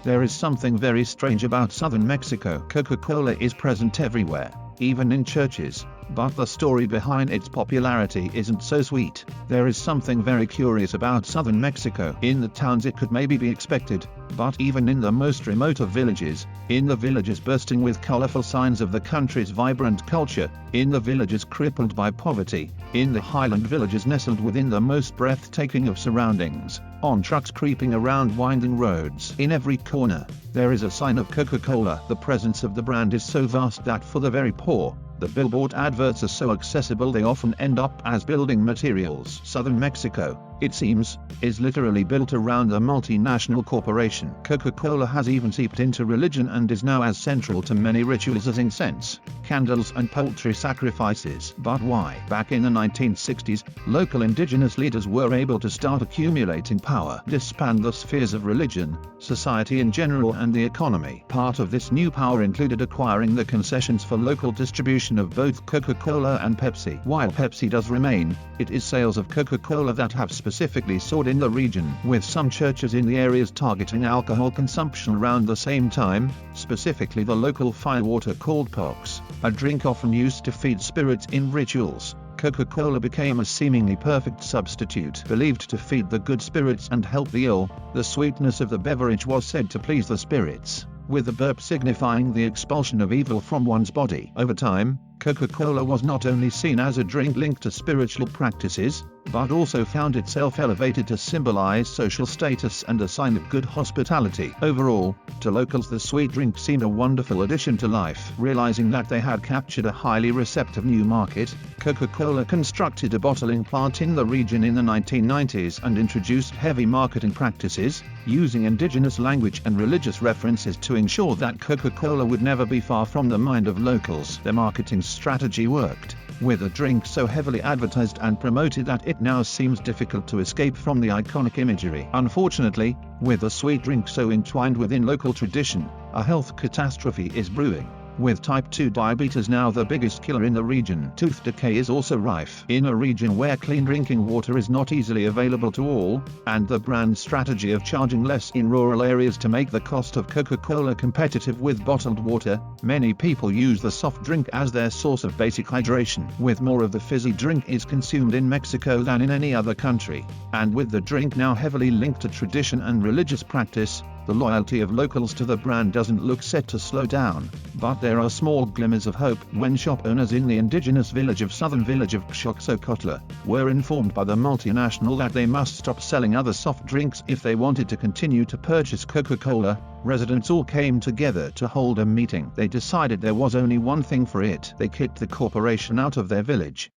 There is something very strange about southern Mexico. Coca-Cola is present everywhere, even in churches, but the story behind its popularity isn't so sweet. There is something very curious about southern Mexico. In the towns it could maybe be expected, but even in the most remote of villages, in the villages bursting with colorful signs of the country's vibrant culture, in the villages crippled by poverty, in the highland villages nestled within the most breathtaking of surroundings, on trucks creeping around winding roads, in every corner, there is a sign of Coca-Cola. The presence of the brand is so vast that for the very poor, the billboard adverts are so accessible they often end up as building materials. Southern Mexico, it seems, is literally built around a multinational corporation. Coca-Cola has even seeped into religion and is now as central to many rituals as incense, candles and poultry sacrifices. But why? Back in the 1960s, local indigenous leaders were able to start accumulating power, disband the spheres of religion, society in general and the economy. Part of this new power included acquiring the concessions for local distribution of both Coca-Cola and Pepsi. While Pepsi does remain, it is sales of Coca-Cola that have specifically soared in the region, with some churches in the areas targeting alcohol consumption around the same time, specifically the local firewater called pox, a drink often used to feed spirits in rituals. Coca-Cola became a seemingly perfect substitute. Believed to feed the good spirits and help the ill, the sweetness of the beverage was said to please the spirits, with the burp signifying the expulsion of evil from one's body. Over time, Coca-Cola was not only seen as a drink linked to spiritual practices, but also found itself elevated to symbolize social status and a sign of good hospitality. Overall, to locals the sweet drink seemed a wonderful addition to life. Realizing that they had captured a highly receptive new market, Coca-Cola constructed a bottling plant in the region in the 1990s and introduced heavy marketing practices, using indigenous language and religious references to ensure that Coca-Cola would never be far from the mind of locals. Their marketing strategy worked, with a drink so heavily advertised and promoted that it now seems difficult to escape from the iconic imagery. Unfortunately, with a sweet drink so entwined within local tradition, a health catastrophe is brewing. With type 2 diabetes now the biggest killer in the region. Tooth decay is also rife in a region where clean drinking water is not easily available to all, and the brand's strategy of charging less in rural areas to make the cost of Coca-Cola competitive with bottled water. Many people use the soft drink as their source of basic hydration. With more of the fizzy drink is consumed in Mexico than in any other country, and with the drink now heavily linked to tradition and religious practice, the loyalty of locals to the brand doesn't look set to slow down. But there are small glimmers of hope when shop owners in the indigenous southern village of Xochocotla were informed by the multinational that they must stop selling other soft drinks if they wanted to continue to purchase Coca-Cola. Residents all came together to hold a meeting. They decided there was only one thing for it. They kicked the corporation out of their village.